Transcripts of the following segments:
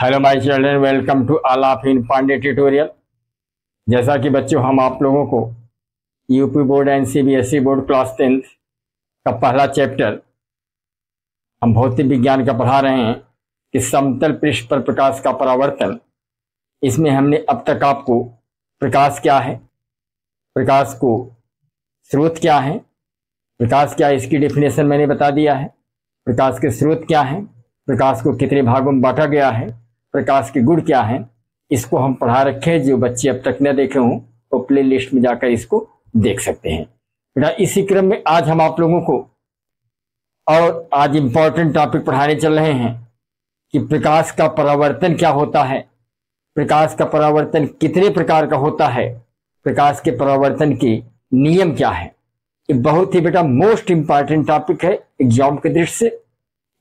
Hello my children, welcome to Alaap in Pandey tutorial. जैसा कि बच्चों हम आप लोगों को UP board and CBSE board class 10th का पहला चैप्टर हम भौतिक विज्ञान का पढ़ा रहे हैं कि समतल पृष्ठ पर प्रकाश का परावर्तन। इसमें हमने अब तक आपको प्रकाश क्या है, प्रकाश को स्रोत क्या है, प्रकाश क्या है इसकी डेफिनेशन मैंने बता दिया है, प्रकाश के स्रोत क्या है, प्रकाश को कितने भागों में बांटा गया है, प्रकाश के गुण क्या हैं, इसको हम पढ़ा रखे हैं। जो बच्चे अब तक न देखे हों वो प्ले लिस्ट में जाकर इसको देख सकते हैं। बेटा इसी क्रम में आज हम आप लोगों को और आज इंपॉर्टेंट टॉपिक पढ़ाने चल रहे हैं कि प्रकाश का परावर्तन क्या होता है, प्रकाश का परावर्तन कितने प्रकार का होता है, प्रकाश के परावर्तन के नियम क्या है। ये बहुत ही बेटा मोस्ट इंपॉर्टेंट टॉपिक है एग्जाम के दृष्टि से,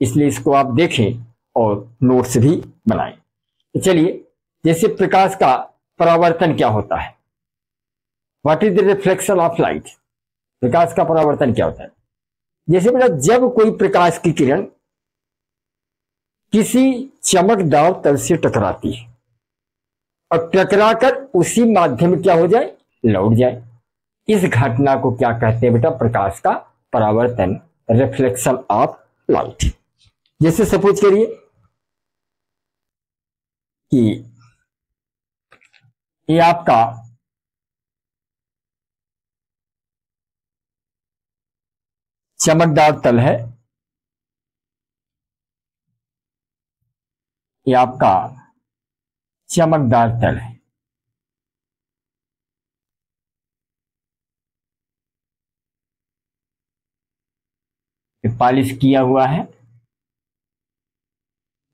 इसलिए इसको आप देखें और नोट्स भी बनाएं। तो चलिए, जैसे प्रकाश का परावर्तन क्या होता है, what is the reflection of light, प्रकाश का परावर्तन क्या होता है। जैसे बेटा जब कोई प्रकाश की किरण किसी चमकदार तल से टकराती है और टकराकर उसी माध्यम में क्या हो जाए, लौट जाए, इस घटना को क्या कहते हैं बेटा, प्रकाश का परावर्तन, रिफ्लेक्शन ऑफ लाइट। जैसे सपोज करिए कि ये आपका चमकदार तल है, ये आपका चमकदार तल है। ये पॉलिश किया हुआ है।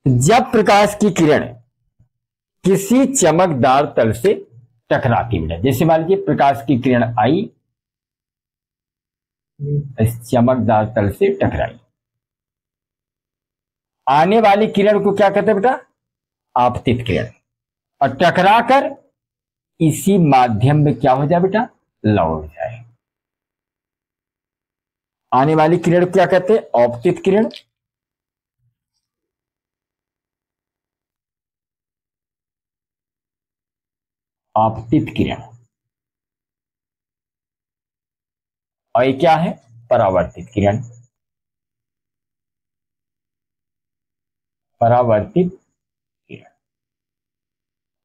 जब प्रकाश की किरण किसी चमकदार तल से टकराती है, जैसे मान लीजिए प्रकाश की किरण आई, इस चमकदार तल से टकराई, आने वाली किरण को क्या कहते हैं बेटा, आपतित किरण, और टकराकर इसी माध्यम में क्या हो जाए बेटा, लौट जाए। आने वाली किरण को क्या कहते हैं, आपतित किरण, आपतित किरण, और ये क्या है, परावर्तित किरण, परावर्तित किरण।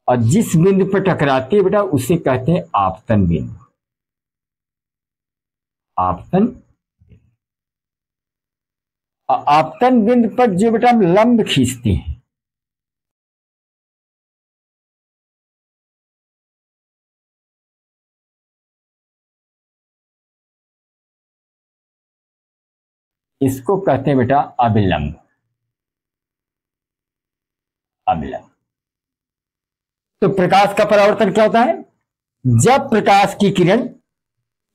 और जिस बिंदु पर टकराती है बेटा उसे कहते हैं आपतन बिंदु, आपतन। और आपतन बिंदु पर जो बेटा हम लंब खींचते हैं, इसको कहते हैं बेटा अभिलंब, अभिलंब। तो प्रकाश का परावर्तन क्या होता है, जब प्रकाश की किरण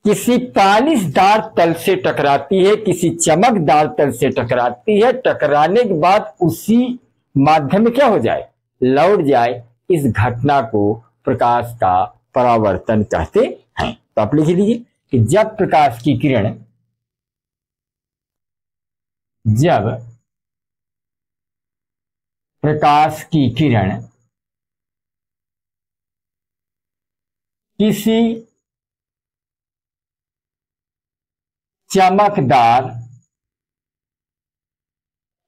किसी पालिशदार तल से टकराती है, किसी चमकदार तल से टकराती है, टकराने के बाद उसी माध्यम में क्या हो जाए, लौट जाए, इस घटना को प्रकाश का परावर्तन कहते हैं। तो आप लिख लीजिए कि जब प्रकाश की किरण, जब प्रकाश की किरण किसी चमकदार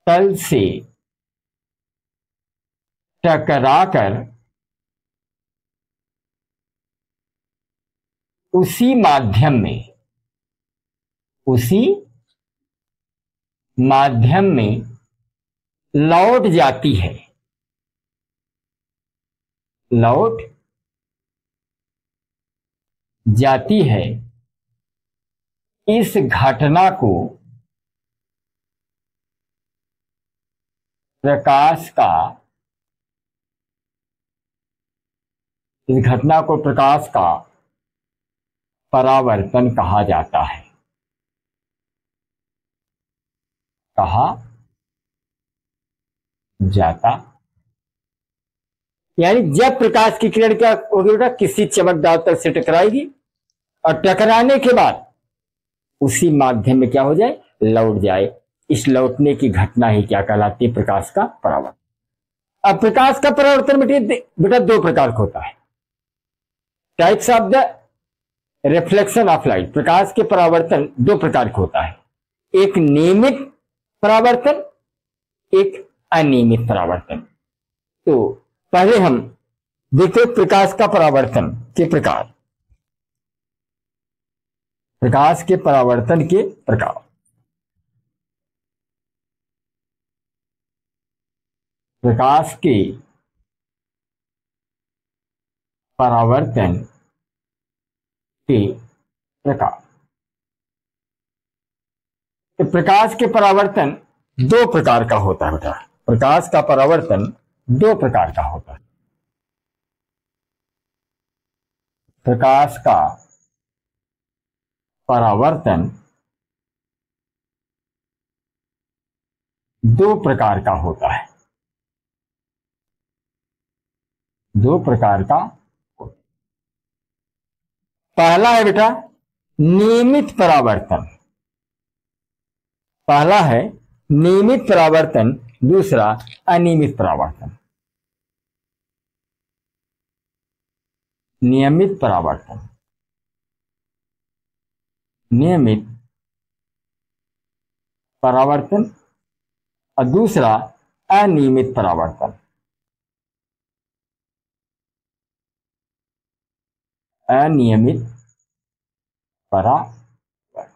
तल से टकराकर उसी माध्यम में लौट जाती है, लौट जाती है, इस घटना को प्रकाश का, इस घटना को प्रकाश का परावर्तन कहा जाता है, कहा जाता। यानी जब प्रकाश की किरण क्या होगी बेटा, किसी चमकदार तल से टकराएगी और टकराने के बाद उसी माध्यम में क्या हो जाए, लौट जाए, इस लौटने की घटना ही क्या कहलाती है, प्रकाश का परावर्तन। अब प्रकाश का परावर्तन बेटा दो प्रकार का होता है। Types of the reflection of light, प्रकाश के परावर्तन दो प्रकार का होता है, एक नियमित परावर्तन, एक अनियमित परावर्तन। तो पहले हम देखते प्रकाश का परावर्तन के प्रकार। प्रकाश के परावर्तन के प्रकार। प्रकाश के परावर्तन के प्रकार। तो प्रकाश के परावर्तन दो प्रकार का होता है बेटा। प्रकाश का परावर्तन दो प्रकार का होता है। प्रकाश का परावर्तन दो प्रकार का होता है। दो प्रकार का होता है। पहला है बेटा नियमित परावर्तन। पहला है नियमित परावर्तन, दूसरा अनियमित परावर्तन। नियमित परावर्तन, नियमित परावर्तन और दूसरा अनियमित परावर्तन। अनियमित परावर्तन।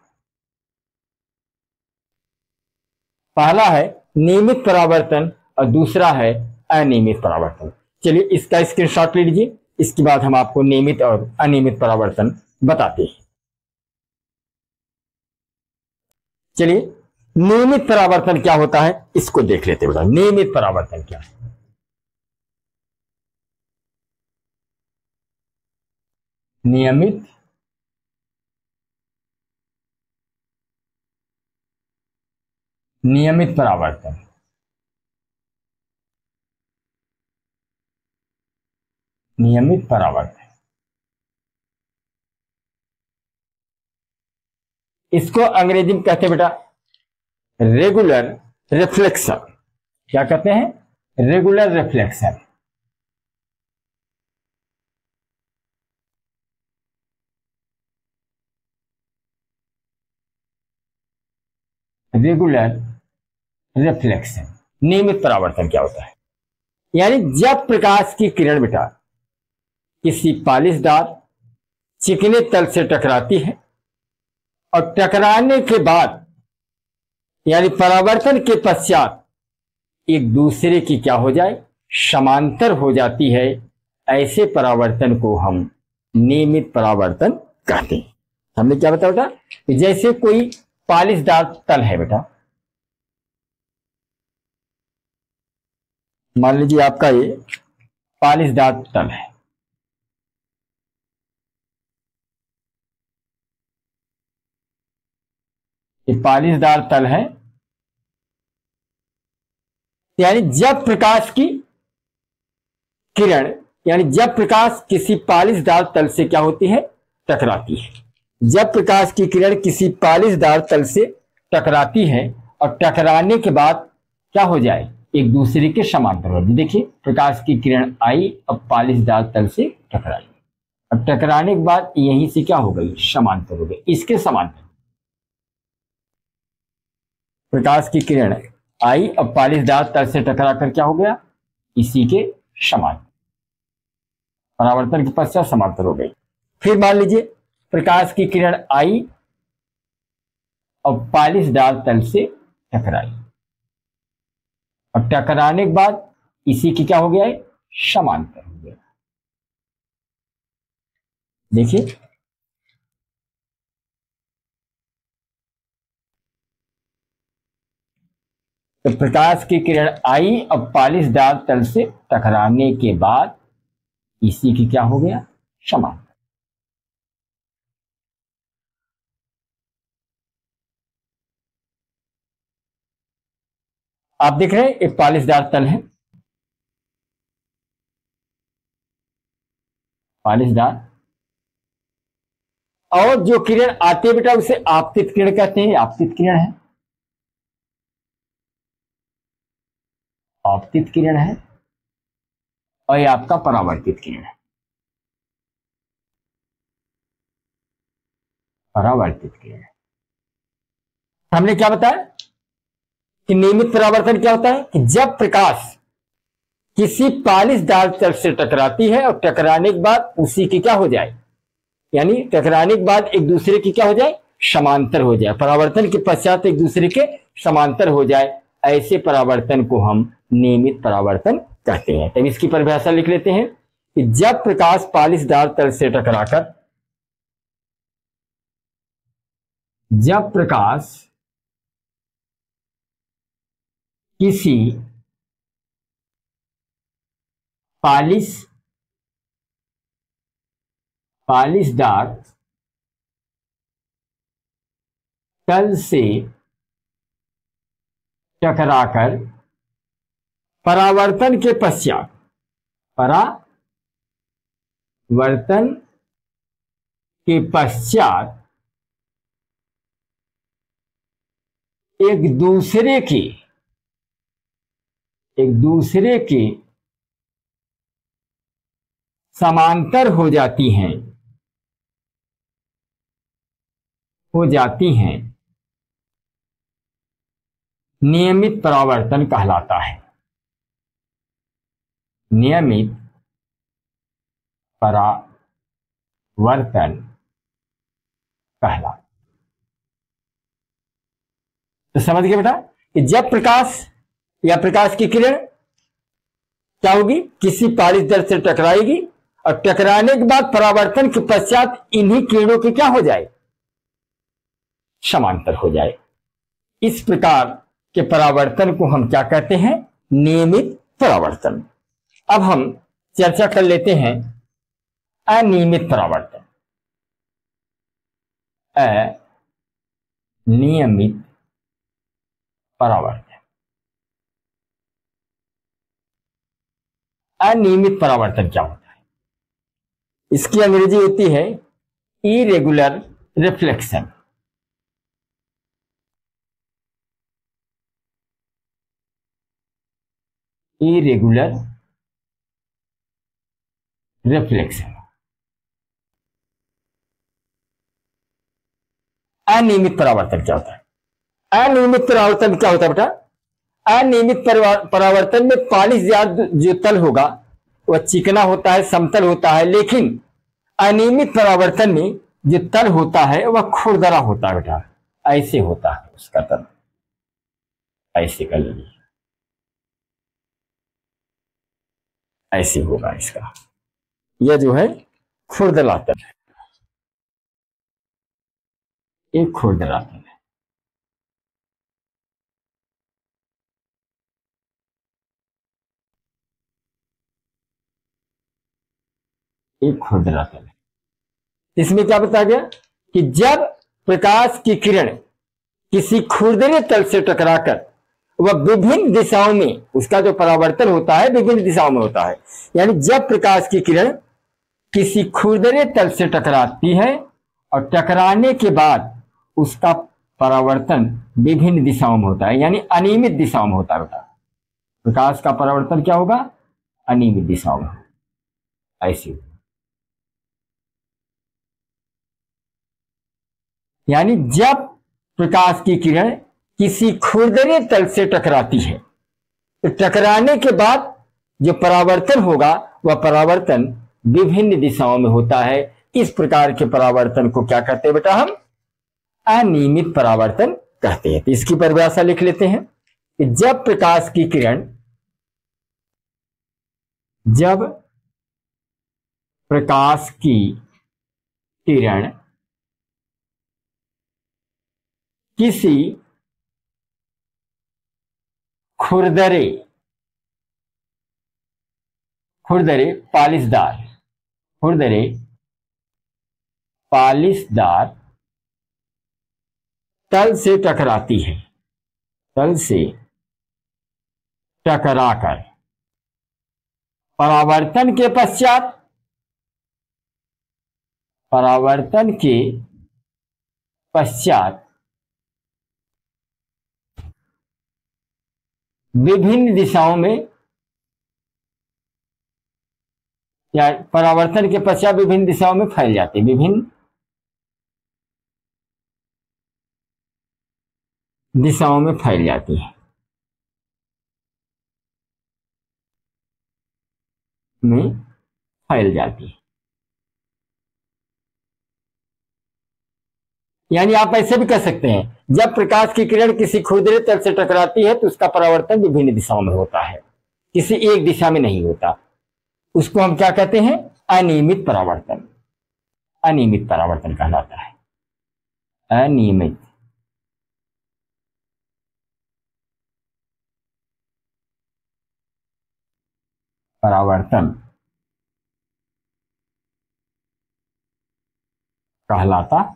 पहला है नियमित परावर्तन और दूसरा है अनियमित परावर्तन। चलिए इसका स्क्रीनशॉट ले लीजिए, इसके बाद हम आपको नियमित और अनियमित परावर्तन बताते हैं। चलिए नियमित परावर्तन क्या होता है इसको देख लेते हैं। नियमित परावर्तन क्या है? नियमित नियमित परावर्तन। नियमित परावर्तन इसको अंग्रेजी में कहते हैं बेटा रेगुलर रिफ्लेक्शन। क्या कहते हैं? Regular reflection. Regular reflection. नियमित परावर्तन क्या होता है? यानी जब प्रकाश की किरण बेटा किसी पालिशदार चिकने तल से टकराती है और टकराने के बाद यानी परावर्तन के पश्चात एक दूसरे की क्या हो जाए? समांतर हो जाती है। ऐसे परावर्तन को हम नियमित परावर्तन कहते हैं। हमने क्या बताया बेटा? जैसे कोई पालिशदार तल है बेटा, मान लीजिए आपका ये पालिशदार तल है। ये पालिशदार तल है, यानी जब प्रकाश की किरण यानी जब प्रकाश किसी पालिशदार तल से क्या होती है? टकराती है। जब प्रकाश की किरण किसी पालिशदार तल से टकराती है और टकराने के बाद क्या हो जाए? एक दूसरे के समांतर हो जाए। देखिए प्रकाश की किरण आई और पालिशदार तल से टकराई और टकराने के बाद यहीं से क्या हो गई? समांतर हो गई। इसके समांतर प्रकाश की किरण आई और पालिशदार तल से टकरा कर क्या हो गया? इसी के समांतर। परावर्तन के पश्चात समांतर हो गई। फिर मान लीजिए प्रकाश की किरण आई और पालिशदार तल से टकराई और टकराने के बाद इसी की क्या हो गया है? समांतर हो गया। देखिए तो प्रकाश की किरण आई और पालिशदार तल से टकराने के बाद इसी की क्या हो गया? समांतर। आप देख रहे हैं एक पालिशदार तल है, पालिशदार, और जो किरण आती है बेटा उसे आपतित किरण कहते हैं। आपतित किरण है, आपतित किरण है। और ये आपका परावर्तित किरण है। परावर्तित किरण हमने क्या बताया कि नियमित परावर्तन क्या होता है कि जब प्रकाश किसी पालिशदार तल से टकराती है और टकराने के बाद उसी की क्या हो जाए, यानी टकराने के बाद एक दूसरे की क्या हो जाए, समांतर हो जाए, परावर्तन के पश्चात एक दूसरे के समांतर हो जाए, ऐसे परावर्तन को हम नियमित परावर्तन कहते हैं। तब इसकी परिभाषा लिख लेते हैं कि जब प्रकाश पालिशदार तल से टकराकर, जब प्रकाश किसी पालिशदार तल से टकराकर परावर्तन के पश्चात, परावर्तन के पश्चात एक दूसरे के समांतर हो जाती हैं, नियमित परावर्तन कहलाता है। नियमित परावर्तन कहलाता। तो समझ गए बेटा कि जब प्रकाश या प्रकाश की किरण क्या होगी, किसी पालिशदार से टकराएगी और टकराने के बाद परावर्तन के पश्चात इन्हीं किरणों के क्या हो जाए, समांतर हो जाए। इस प्रकार के परावर्तन को हम क्या कहते हैं, नियमित परावर्तन। अब हम चर्चा कर लेते हैं अनियमित परावर्तन। अनियमित परावर्तन, अनियमित परावर्तन क्या होता है, इसकी अंग्रेजी होती है इरेगुलर रिफ्लेक्शन। Irregular reflection. अनियमित परावर्तन क्या होता है, अनियमित परावर्तन क्या होता है बेटा, अनियमित परावर्तन में पालिशदार जो तल होगा वह चिकना होता है, समतल होता है, लेकिन अनियमित परावर्तन में जो तल होता है वह खुरदरा होता है बेटा, ऐसे होता है उसका तल, ऐसे कर लीजिए, ऐसे होगा इसका, यह जो है खुरदला तल है, एक खुरदरा तल है। एक खुरदरा तल है। इसमें क्या बताया गया कि जब प्रकाश की किरण किसी खुरदरे तल से टकराकर वह विभिन्न दिशाओं में, उसका जो परावर्तन होता है विभिन्न दिशाओं में होता है, यानी जब प्रकाश की किरण किसी खुरदरे तल से टकराती है और टकराने के बाद उसका परावर्तन विभिन्न दिशाओं में होता है, यानी अनियमित दिशाओं में होता है बेटा, प्रकाश का परावर्तन क्या होगा, अनियमित दिशाओं में, ऐसी, यानी जब प्रकाश की किरण किसी खुरदरे तल से टकराती है तो टकराने के बाद जो परावर्तन होगा वह परावर्तन विभिन्न दिशाओं में होता है। इस प्रकार के परावर्तन को क्या कहते हैं बेटा, हम अनियमित परावर्तन कहते हैं। तो इसकी परिभाषा लिख लेते हैं कि जब प्रकाश की किरण, जब प्रकाश की किरण किसी खुरदरे पालिशदार तल से टकराती है, तल से टकराकर परावर्तन के पश्चात विभिन्न दिशाओं में या परावर्तन के पश्चात विभिन्न दिशाओं में फैल जाती है, विभिन्न दिशाओं में फैल जाती है, में फैल जाती है। यानी आप ऐसे भी कह सकते हैं, जब प्रकाश की किरण किसी खुरदरे तल से टकराती है तो उसका परावर्तन विभिन्न दिशाओं में होता है, किसी एक दिशा में नहीं होता। उसको हम क्या कहते हैं? अनियमित परावर्तन। अनियमित परावर्तन कहलाता है, अनियमित परावर्तन कहलाता है।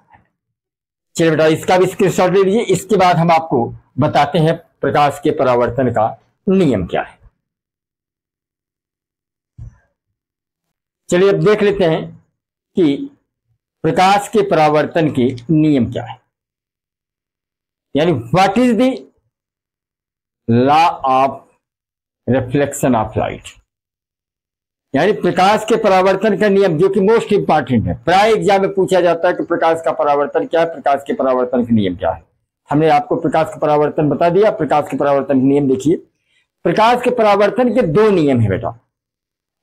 चलिए बेटा, इसका भी स्क्रीनशॉट ले लीजिए। इसके बाद हम आपको बताते हैं प्रकाश के परावर्तन का नियम क्या है। चलिए अब देख लेते हैं कि प्रकाश के परावर्तन के नियम क्या है, यानी what is the law of reflection of light. यानी प्रकाश के परावर्तन का नियम, जो कि मोस्ट इंपॉर्टेंट है, प्राय एग्जाम में पूछा जाता है कि प्रकाश का परावर्तन क्या है, प्रकाश के परावर्तन का नियम क्या है। हमने आपको प्रकाश का परावर्तन बता दिया। प्रकाश के परावर्तन के नियम देखिए। प्रकाश के परावर्तन के दो नियम है बेटा।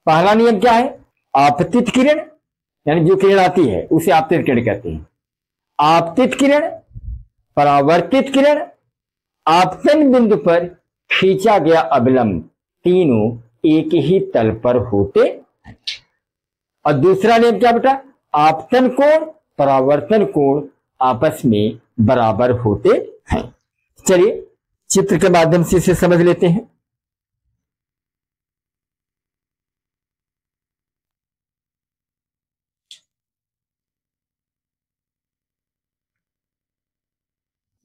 पहला नियम क्या है? आपतित किरण, यानी जो किरण आती है उसे आपतित किरण कहते हैं। आपतित किरण, परावर्तित किरण, आपतन बिंदु पर खींचा गया अभिलंब, तीनों एक ही तल पर होते हैं। और दूसरा नियम क्या बेटा? आपतन कोण, परावर्तन कोण आपस में बराबर होते हैं। चलिए चित्र के माध्यम से इसे समझ लेते हैं।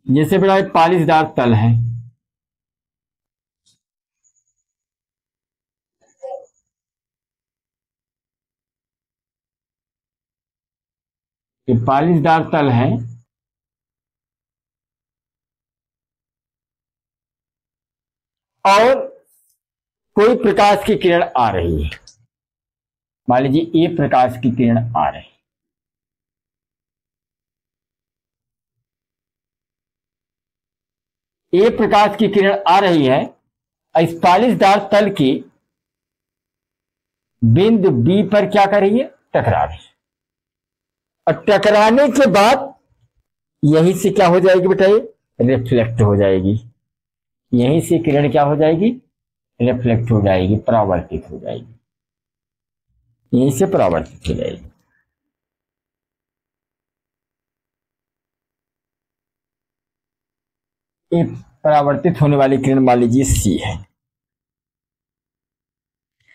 जैसे बेटा एक पालिशदार तल है, ये पालिशदार तल है और कोई प्रकाश की किरण आ रही है। मान लीजिए ये प्रकाश की किरण आ रही है, ये प्रकाश की किरण आ रही है, इस पालिशदार तल की बिंदु बी पर क्या कर रही है? टकरा रही है। और टकराने के बाद यहीं से क्या हो जाएगी बेटा? ये रिफ्लेक्ट हो जाएगी। यहीं से किरण क्या हो जाएगी? रिफ्लेक्ट हो जाएगी, परावर्तित हो जाएगी, यहीं से परावर्तित हो जाएगी। ये परावर्तित होने वाली किरण मान लीजिए सी है।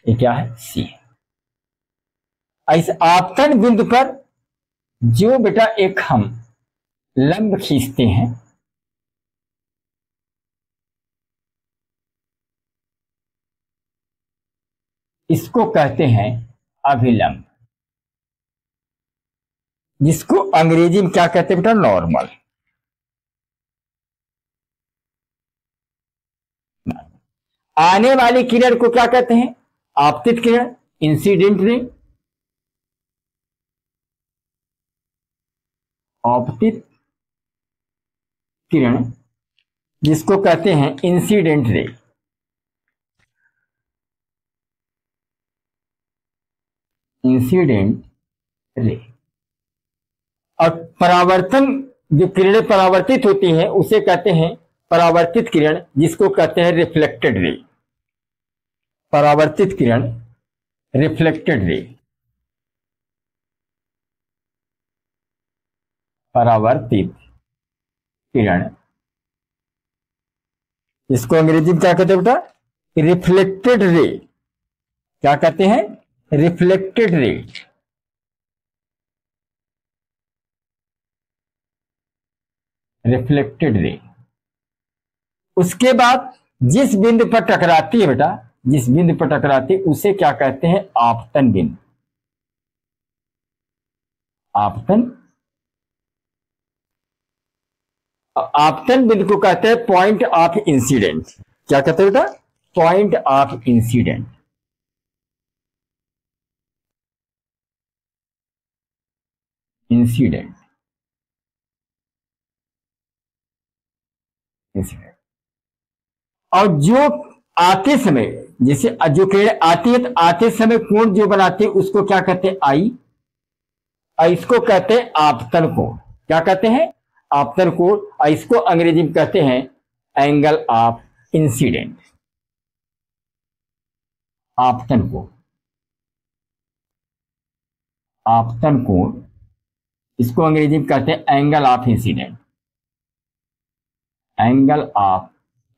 ये क्या है? सी है। इस आपतन बिंदु पर जो बेटा एक हम लंब खींचते हैं, इसको कहते हैं अभिलंब, जिसको अंग्रेजी में क्या कहते हैं बेटा? नॉर्मल। आने वाली किरण को क्या कहते हैं? आपतित किरण, इंसिडेंट रे। आपतित किरण जिसको कहते हैं इंसिडेंट रे। Incident ray. और परावर्तन, जो किरणें परावर्तित होती हैं उसे कहते हैं परावर्तित किरण, जिसको कहते हैं रिफ्लेक्टेड रे। परावर्तित किरण, रिफ्लेक्टेड रे। परावर्तित किरण, इसको अंग्रेजी में क्या कहते हैं बेटा? Reflected ray. क्या कहते हैं? Reflected ray. Reflected ray. उसके बाद जिस बिंदु पर टकराती है बेटा, जिस बिंदु पर टकराती है उसे क्या कहते हैं? आपतन बिंदु। आपतन, आपतन बिंदु को कहते हैं पॉइंट ऑफ इंसिडेंट। क्या कहते हैं बेटा? Point of incident. Incident, incident. और जो आते समय, जैसे जो किरण आती है तो आते समय कोण जो बनाते हैं उसको क्या कहते हैं? आई। और इसको कहते हैं आपतन कोण। क्या कहते हैं? आपतन कोण। और इसको अंग्रेजी में कहते हैं एंगल ऑफ इंसिडेंट, आपतन कोण, आपतन कोण। इसको अंग्रेजी में कहते हैं angle of incident, angle of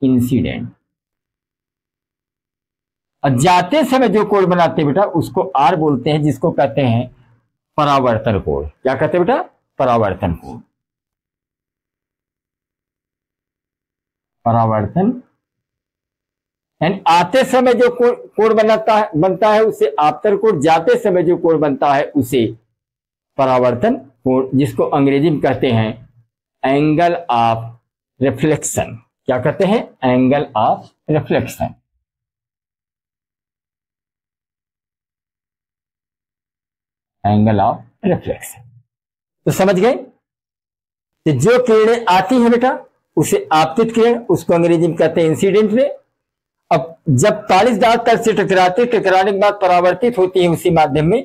incident. और जाते समय जो कोण बनाते हैं बेटा उसको आर बोलते हैं, जिसको कहते हैं परावर्तन कोण। क्या कहते हैं बेटा? परावर्तन कोण, परावर्तन। यानी आते समय जो कोण बनता है उसे आपतन कोण, जाते समय जो कोण बनता है उसे परावर्तन कोण, जिसको अंग्रेजी में कहते हैं एंगल ऑफ रिफ्लेक्शन। क्या कहते हैं? Angle of reflection, angle of reflection. तो समझ गए कि जो किरणें आती है बेटा उसे आपतित किरण, उसको अंग्रेजी में कहते हैं इंसिडेंट रे। अब जब 40 दांत तल से टकराते, टकराने के बाद परावर्तित होती है उसी माध्यम में,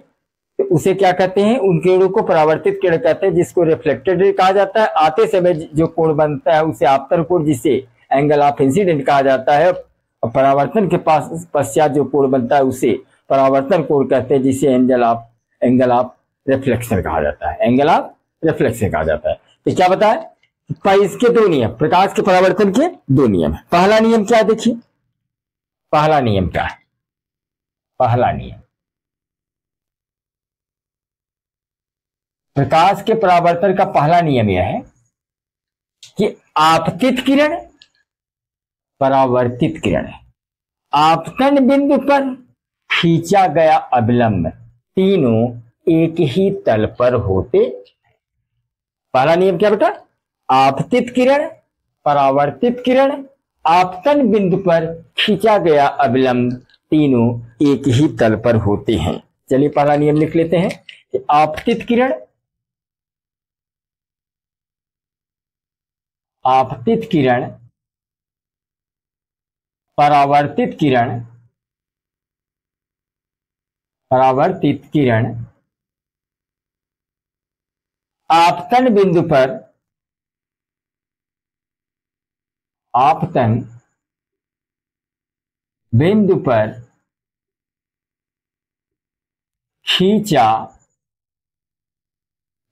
तो उसे क्या कहते हैं? उन किरणों को परावर्तित किरण कहते हैं, जिसको रिफ्लेक्टेड रे कहा जाता है। आते समय जो कोण बनता है उसे आपतन कोण, जिसे एंगल ऑफ इंसिडेंट कहा जाता है। और परावर्तन के पश्चात जो कोण बनता है उसे परावर्तन कोण कहते हैं, जिसे एंगल ऑफ रिफ्लेक्शन कहा जाता है, एंगल ऑफ रिफ्लेक्शन कहा जाता है। तो क्या बताया? इसके दो नियम, प्रकाश के परावर्तन के दो नियम। पहला नियम क्या है? देखिए पहला नियम क्या है? पहला नियम, प्रकाश के परावर्तन का पहला नियम यह है कि आपतित किरण, परावर्तित किरण, आपतन बिंदु पर खींचा गया अभिलंब, तीनों एक ही तल पर होते। पहला नियम क्या बेटा? आपतित किरण, परावर्तित किरण, आपतन बिंदु पर खींचा गया अभिलंब, तीनों एक ही तल पर होते हैं। चलिए पहला नियम लिख लेते हैं कि आपतित किरण, आपतित किरण, परावर्तित किरण, परावर्तित किरण आपतन बिंदु पर, आपतन बिंदु पर खींचा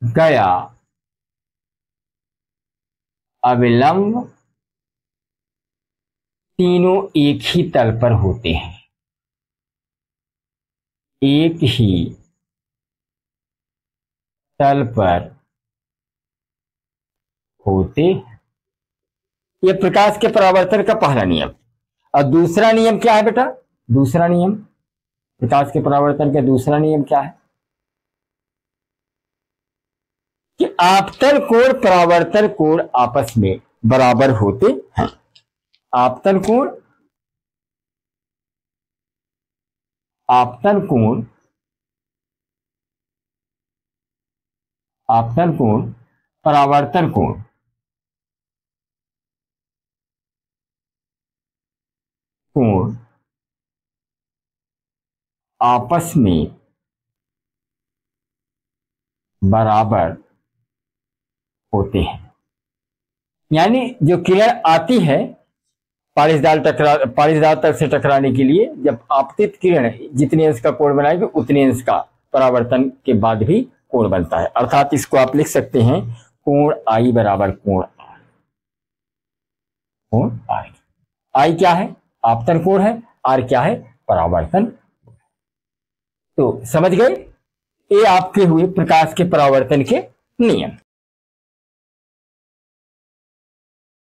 गया अविलंब, तीनों एक ही तल पर होते हैं, एक ही तल पर होते हैं। यह प्रकाश के परावर्तन का पहला नियम। और दूसरा नियम क्या है बेटा? दूसरा नियम, प्रकाश के परावर्तन का दूसरा नियम क्या है? कि आपतन कोण परावर्तन कोण आपस में बराबर होते हैं। आपतन कोण, आपतन कोण, आपतन कोण, परावर्तन कोण, कोण आपस में बराबर होते हैं। यानी जो किरण आती है पारिजात तक से टकराने के लिए, जब आपतित किरण जितने अंश का कोण बनाएगी उतने अंश का परावर्तन के बाद भी कोण बनता है। अर्थात इसको आप लिख सकते हैं कोण आई बराबर कोण आर। कोण आर, आई क्या है? आपतन कोण है, आर क्या है? परावर्तन। तो समझ गए? ये आपके हुए प्रकाश के परावर्तन के नियम।